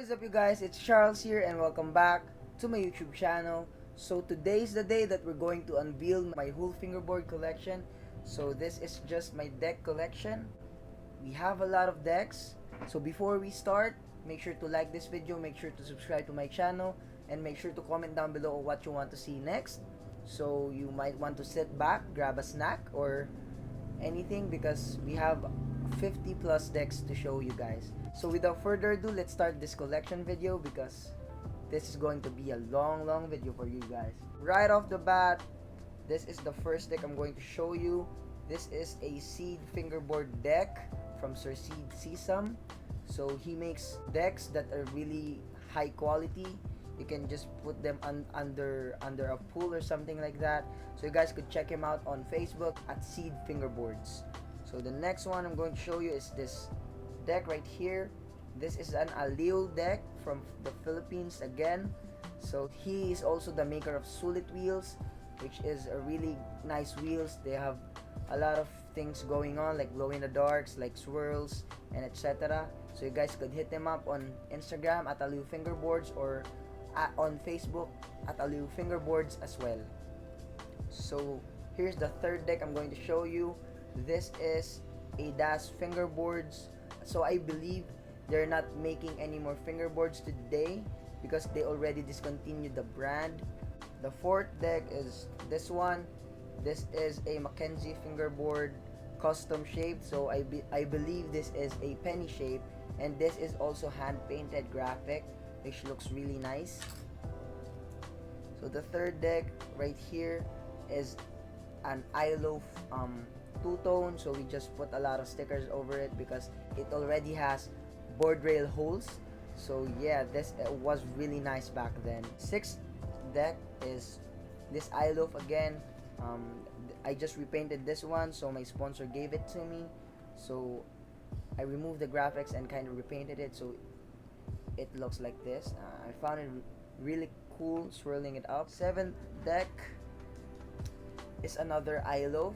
is up, you guys? It's Charles here, and welcome back to my YouTube channel. So today is the day that we're going to unveil my whole fingerboard collection. So this is just my deck collection. We have a lot of decks. So before we start, make sure to like this video, make sure to subscribe to my channel, and make sure to comment down below what you want to see next. So you might want to sit back, grab a snack, or anything, because we have 50 plus decks to show you guys. So without further ado, let's start this collection video, because this is going to be a long video for you guys. Right off the bat, this is the first deck I'm going to show you. This is a Seed Fingerboard deck from Sir Seed Sesam. So he makes decks that are really high quality. You can just put them under a pool or something like that. So you guys could check him out on Facebook at Seed Fingerboards. So the next one I'm going to show you is this deck right here. This is an Aliw deck from the Philippines again. So he is also the maker of Sulit wheels, which is a really nice wheels. They have a lot of things going on, like glow in the darks, like swirls, and etc. So you guys could hit them up on Instagram at Aliw Fingerboards, or on Facebook at Aliw Fingerboards as well. So here's the third deck I'm going to show you. This is a Das Fingerboards. So I believe they're not making any more fingerboards today because they already discontinued the brand. The fourth deck is this one. This is a Mackenzie fingerboard custom shape. So I believe this is a penny shape, and this is also hand painted graphic, which looks really nice. So the third deck right here is an Aliw two-tone. So we just put a lot of stickers over it because it already has board rail holes. So yeah, this was really nice back then. Sixth deck is this Aliw again. I just repainted this one, so my sponsor gave it to me. So I removed the graphics and kind of repainted it, so it looks like this. I found it really cool swirling it up. Seventh deck is another Aliw.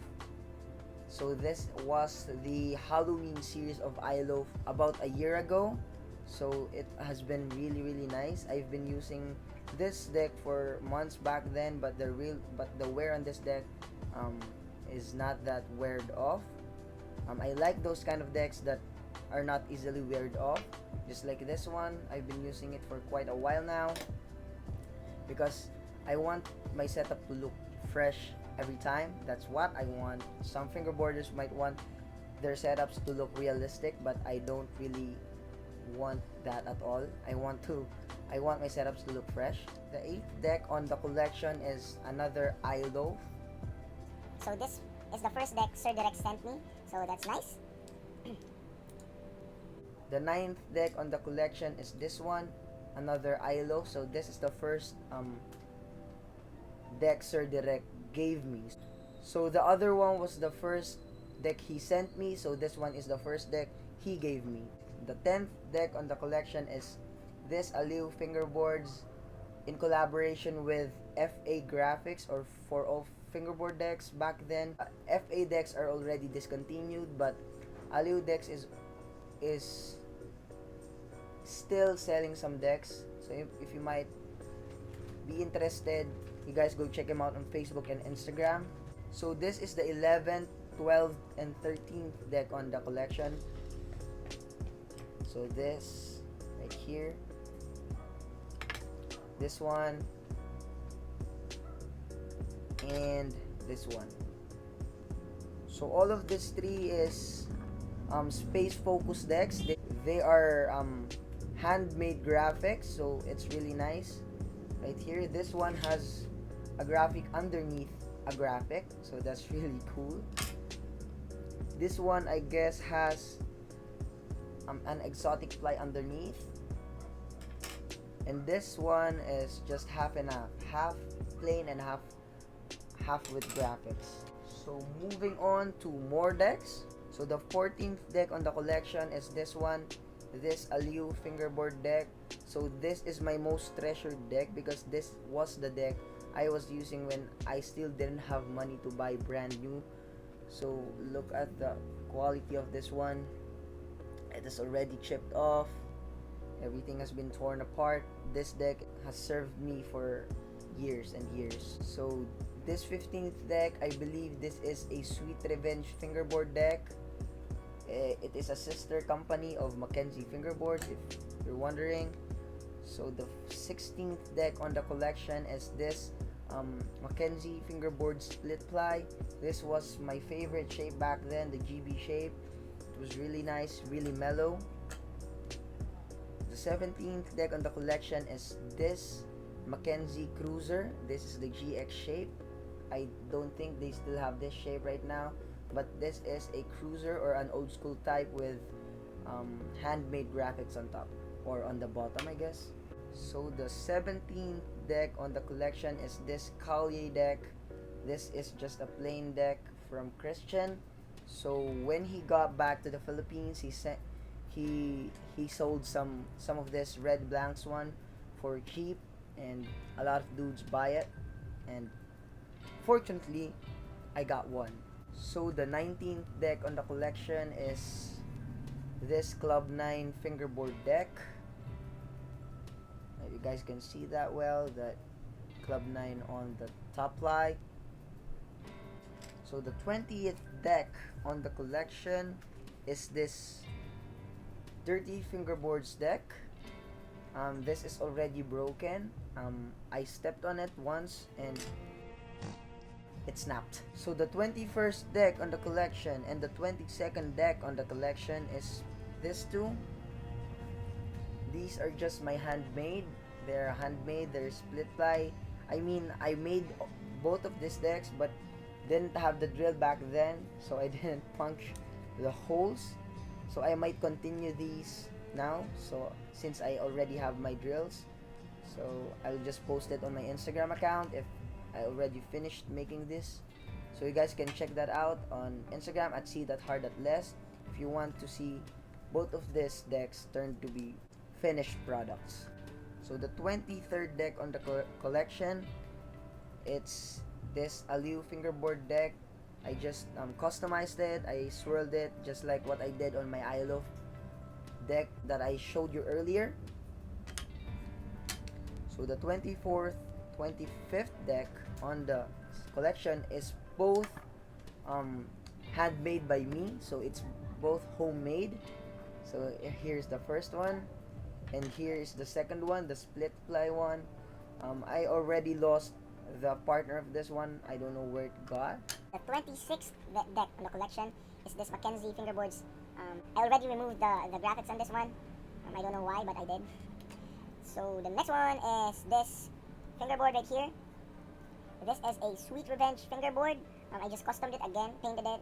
So this was the Halloween series of Aliw about a year ago. So it has been really nice. I've been using this deck for months back then, but the wear on this deck is not that weared off. I like those kind of decks that are not easily weared off, just like this one. I've been using it for quite a while now because I want my setup to look fresh every time. That's what I want. Some fingerboarders might want their setups to look realistic, but I don't really want that at all. I want my setups to look fresh. The eighth deck on the collection is another Aliw. So this is the first deck Sir Direct sent me, so that's nice. The ninth deck on the collection is this one, another Aliw. So this is the first deck Sir Direct gave me. So the other one was the first deck he sent me, so this one is the first deck he gave me. The 10th deck on the collection is this Aliw Fingerboards in collaboration with FA Graphics, or for all fingerboard decks back then. FA decks are already discontinued, but Aliw decks is still selling some decks. So if you might be interested, you guys go check him out on Facebook and Instagram. So this is the 11th, 12th, and 13th deck on the collection. So this right here, this one, and this one. So all of these three is space focus decks. They are handmade graphics, so it's really nice. Right here, this one has a graphic underneath a graphic, so that's really cool. This one, I guess, has an exotic fly underneath, and this one is just half and half plain and half with graphics. So moving on to more decks. So the 14th deck on the collection is this one, this Aliw fingerboard deck. So this is my most treasured deck because this was the deck I was using when I still didn't have money to buy brand new. So look at the quality of this one. It is already chipped off, Everything has been torn apart. This deck has served me for years and years. So this 15th deck, I believe this is a Sweet Revenge Fingerboard deck. It is a sister company of Mackenzie Fingerboard, if you're wondering. So the 16th deck on the collection is this Mackenzie Fingerboard Split Ply. This was my favorite shape back then, the GB shape. It was really nice, really mellow. The 17th deck on the collection is this Mackenzie Cruiser. This is the GX shape. I don't think they still have this shape right now, but this is a cruiser or an old school type with handmade graphics on top or on the bottom, I guess. So the 17th deck on the collection is this Collier deck. This is just a plain deck from Christian. So when he got back to the Philippines, he sold some of this red blanks one for cheap, and a lot of dudes buy it, and fortunately I got one. So the 19th deck on the collection is this Club 9 Fingerboard deck. You guys can see that well, that Club 9 on the top ply. So the 20th deck on the collection is this Dirty Fingerboards deck. This is already broken. I stepped on it once and it snapped. So the 21st deck on the collection and the 22nd deck on the collection is this two. These are just my handmade. They're handmade, they're split ply. I mean, I made both of these decks but didn't have the drill back then, so I didn't punch the holes. So I might continue these now, so since I already have my drills. So I'll just post it on my Instagram account if I already finished making this. So you guys can check that out on Instagram at see.hard.less if you want to see both of these decks turned to be finished products. So the 23rd deck on the collection, it's this Aliu Fingerboard deck. I just customized it. I swirled it just like what I did on my I Love deck that I showed you earlier. So the 24th, 25th deck on the collection is both handmade by me, so it's both homemade. So here's the first one, and here is the second one, the split ply one. I already lost the partner of this one. I don't know where it got. The 26th deck on the collection is this Mackenzie Fingerboards. I already removed the graphics on this one. I don't know why, but I did. So the next one is this fingerboard right here. This is a Sweet Revenge fingerboard. I just customed it again, painted it.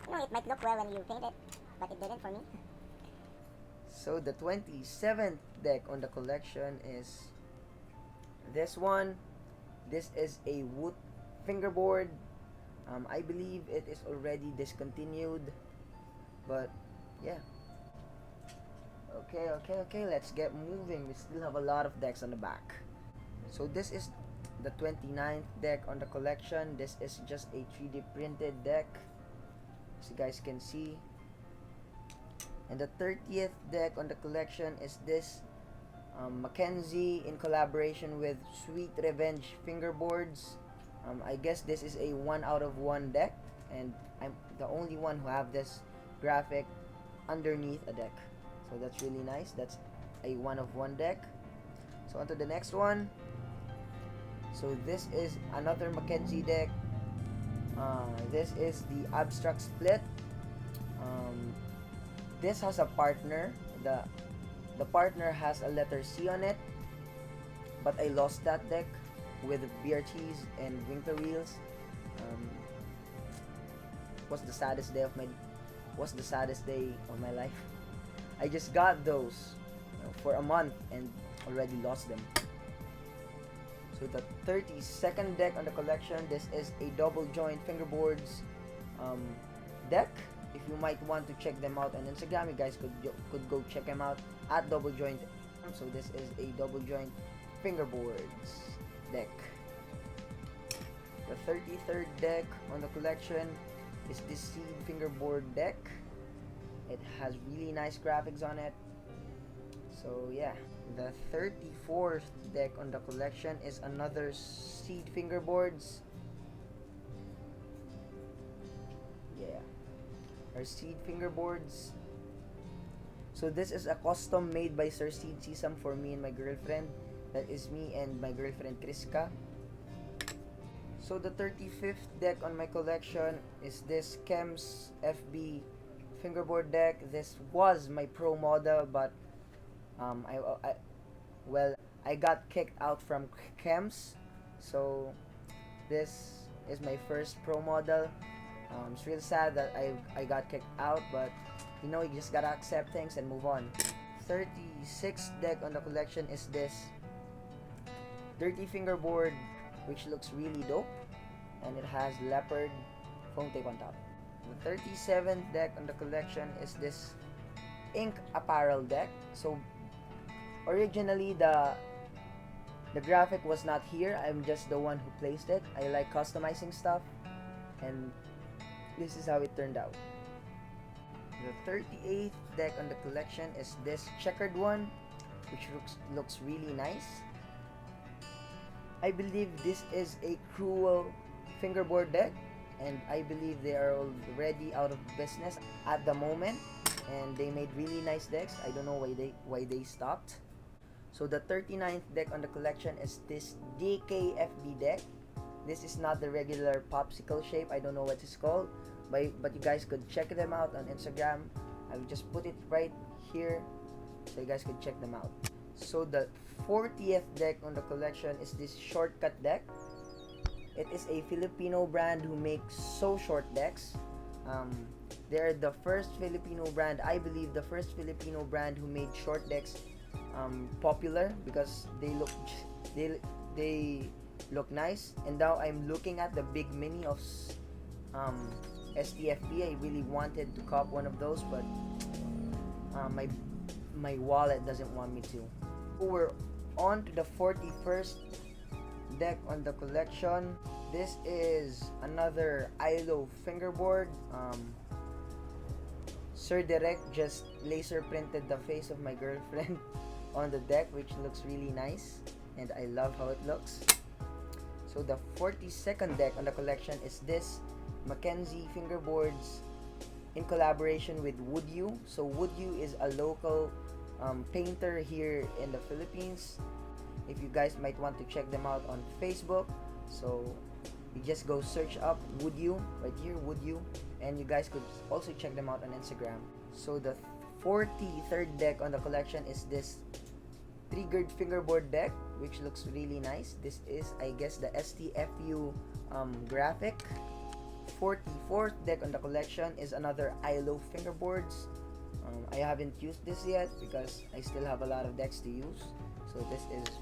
You know, it might look well when you paint it, but it didn't for me. So the 27th deck on the collection is this one. This is a wood fingerboard. I believe it is already discontinued, but yeah. Okay, let's get moving. We still have a lot of decks on the back. So this is the 29th deck on the collection. This is just a 3D printed deck, as you guys can see. And the 30th deck on the collection is this Mackenzie in collaboration with Sweet Revenge Fingerboards. I guess this is a 1 out of 1 deck, and I'm the only one who have this graphic underneath a deck. So that's really nice. That's a 1 of 1 deck. So on to the next one. So this is another Mackenzie deck. This is the Abstract Split. This has a partner. The partner has a letter C on it, but I lost that deck with BRTs and winter wheels. Was the saddest day of my life. I just got those for a month and already lost them. So the 32nd deck on the collection, this is a double joint fingerboards deck. If you might want to check them out on Instagram, you guys could go check them out at double joint. So this is a double joint fingerboards deck. The 33rd deck on the collection is this Seed Fingerboard deck. It has really nice graphics on it. So yeah, the 34th deck on the collection is another seed fingerboards. Yeah, our seed fingerboards. So this is a custom made by Sir Seed Sesam for me and my girlfriend. That is me and my girlfriend Triska. So the 35th deck on my collection is this Chems FB fingerboard deck. This was my pro model, but I got kicked out from Chems. So this is my first pro model. It's real sad that I got kicked out, but you know, you just gotta accept things and move on. 36th deck on the collection is this dirty fingerboard, which looks really dope, and it has leopard foam tape on top. The 37th deck on the collection is this ink apparel deck. So originally the graphic was not here. I'm just the one who placed it. I like customizing stuff, and this is how it turned out. The 38th deck on the collection is this checkered one, which looks really nice. I believe this is a cruel fingerboard deck, and I believe they are already out of business at the moment, and they made really nice decks. I don't know why they stopped. So the 39th deck on the collection is this DKFB deck. This is not the regular popsicle shape. I don't know what it's called, but you guys could check them out on Instagram. I'll just put it right here so you guys could check them out. So the 40th deck on the collection is this shortcut deck. It is a Filipino brand who makes so short decks. They're the first Filipino brand, I believe the first Filipino brand who made short decks popular, because they look nice. And now I'm looking at the big mini of STFB. I really wanted to cop one of those, but my wallet doesn't want me to. We're on to the 41st deck on the collection. This is another ILO fingerboard. Sir Direct just laser printed the face of my girlfriend on the deck, which looks really nice, and I love how it looks. So the 42nd deck on the collection is this Mackenzie fingerboards in collaboration with Wood U. So Wood U is a local painter here in the Philippines. If you guys might want to check them out on Facebook, so you just go search up Wood U right here, Wood U, and you guys could also check them out on Instagram. So the 43rd deck on the collection is this triggered fingerboard deck, which looks really nice. This is, I guess, the STFU graphic. 44th deck on the collection is another ILO fingerboards. I haven't used this yet because I still have a lot of decks to use. So this is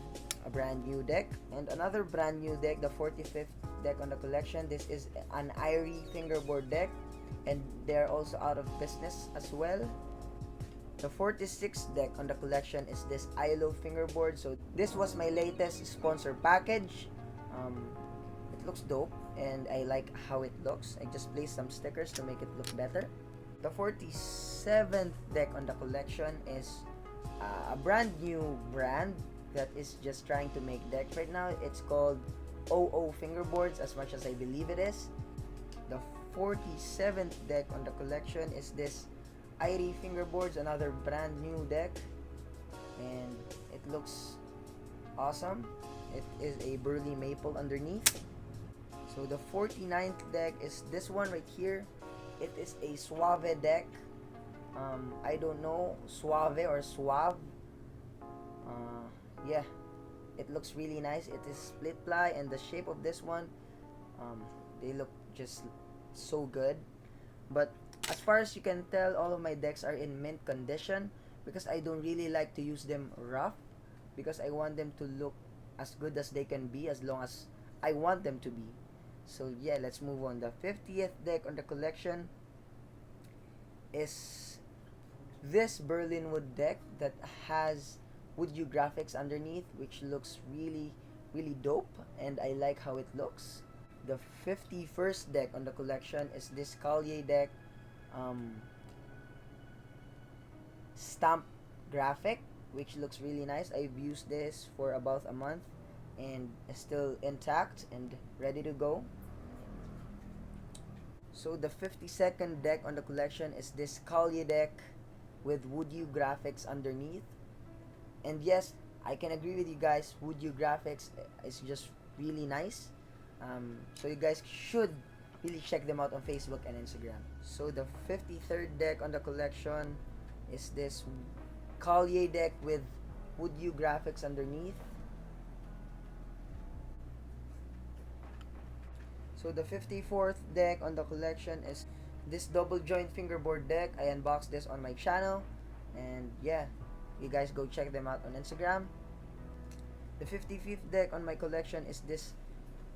a brand new deck. And another brand new deck, the 45th deck on the collection. This is an Irie fingerboard deck, and they're also out of business as well. The 46th deck on the collection is this ILO fingerboard. So this was my latest sponsor package. It looks dope, and I like how it looks. I just placed some stickers to make it look better. The 47th deck on the collection is a brand new brand that is just trying to make decks right now. It's called OO Fingerboards, as much as I believe it is. The 47th deck on the collection is this Irie Fingerboards, another brand new deck, and it looks awesome. It is a burly maple underneath. So the 49th deck is this one right here. It is a Suave deck. I don't know, Suave or Suave. Yeah, it looks really nice. It is split ply, and the shape of this one, they look just so good. But as far as you can tell, all of my decks are in mint condition, because I don't really like to use them rough, because I want them to look as good as they can be, as long as I want them to be. So yeah, let's move on. The 50th deck on the collection is this Berlin wood deck that has Wood U graphics underneath, which looks really dope, and I like how it looks. The 51st deck on the collection is this Collier deck stamp graphic. which looks really nice. I've used this for about a month and it's still intact and ready to go. So the 52nd deck on the collection is this Kalye deck with Woodhue graphics underneath. And yes, I can agree with you guys, Woodhue graphics is just really nice. So you guys should really check them out on Facebook and Instagram. So the 53rd deck on the collection is this Kalye deck with Woodhue graphics underneath. So the 54th deck on the collection is this double joint fingerboard deck. I unboxed this on my channel, and yeah, you guys go check them out on Instagram. The 55th deck on my collection is this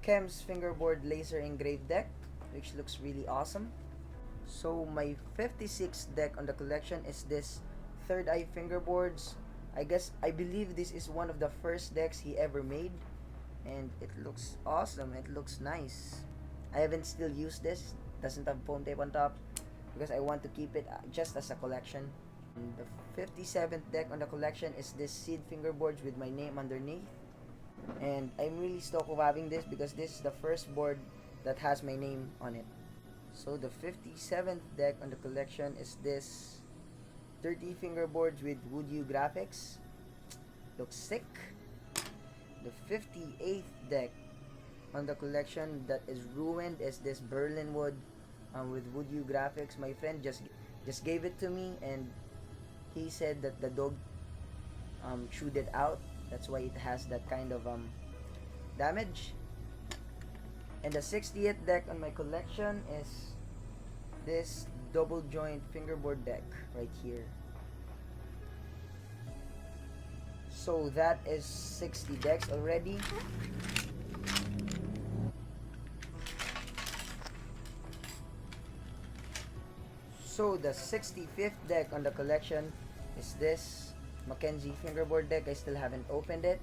Chem's fingerboard laser engraved deck, which looks really awesome. So my 56th deck on the collection is this Third Eye fingerboards. I believe this is one of the first decks he ever made, and it looks awesome. It looks nice. I haven't still used this. Doesn't have foam tape on top because I want to keep it just as a collection. And the 57th deck on the collection is this seed fingerboards with my name underneath, and I'm really stoked of having this because this is the first board that has my name on it. So the 57th deck on the collection is this 30 fingerboards with Woodhue graphics. Looks sick. The 58th deck on the collection that is ruined is this Berlin wood with Woodhue graphics. My friend just gave it to me, and he said that the dog chewed it out. That's why it has that kind of damage. And the 60th deck on my collection is this double joint fingerboard deck right here. So that is 60 decks already. So the 65th deck on the collection is this Mackenzie fingerboard deck. I still haven't opened it.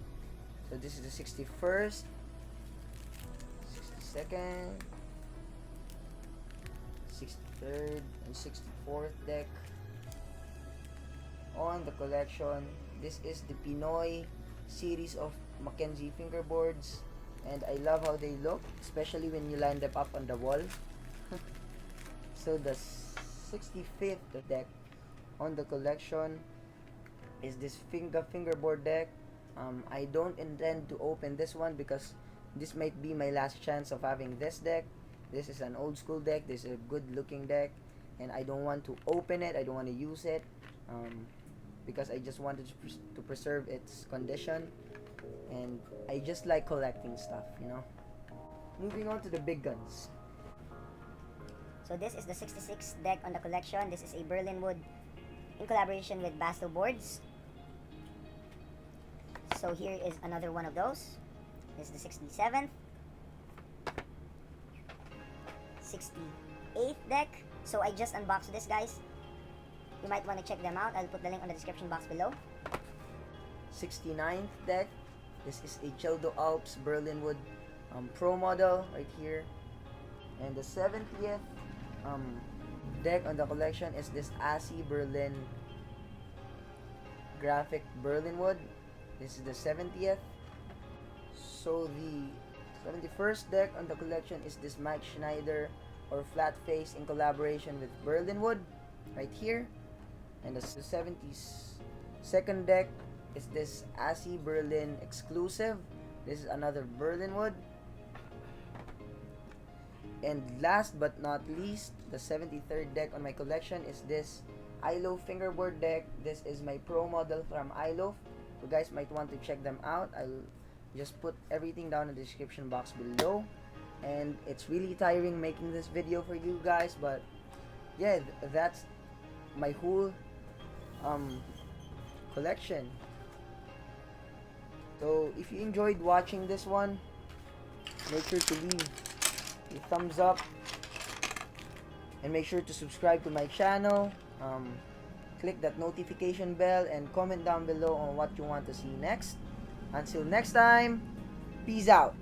So this is the 61st, 62nd, 63rd, and 64th deck on the collection. This is the Pinoy series of Mackenzie fingerboards, and I love how they look, especially when you line them up on the wall. So the 65th deck on the collection is this fingerboard deck. I don't intend to open this one because this might be my last chance of having this deck. This is an old school deck. This is a good looking deck, and I don't want to open it. I don't want to use it because I just wanted to preserve its condition, and I just like collecting stuff, you know. Moving on to the big guns. So this is the 66th deck on the collection. This is a Berlin wood in collaboration with Basto boards. So here is another one of those. This is the 67th, 68th deck. So I just unboxed this, guys. You might want to check them out. I'll put the link on the description box below. 69th deck. This is a Cheldo Alps Berlin wood Pro model right here. And the 70th deck on the collection is this ASI Berlin graphic Berlin wood. This is the 70th. So the 71st deck on the collection is this Mike Schneider or flat face in collaboration with Berlin wood right here. And the 72nd deck is this ASI Berlin exclusive. This is another Berlin wood. And last but not least, the 73rd deck on my collection is this iLoaf fingerboard deck. This is my pro model from iLoaf. You guys might want to check them out. I'll just put everything down in the description box below. And it's really tiring making this video for you guys, but yeah, that's my whole collection. So if you enjoyed watching this one, make sure to leave a thumbs up and make sure to subscribe to my channel. Click that notification bell and comment down below on what you want to see next. Until next time, peace out.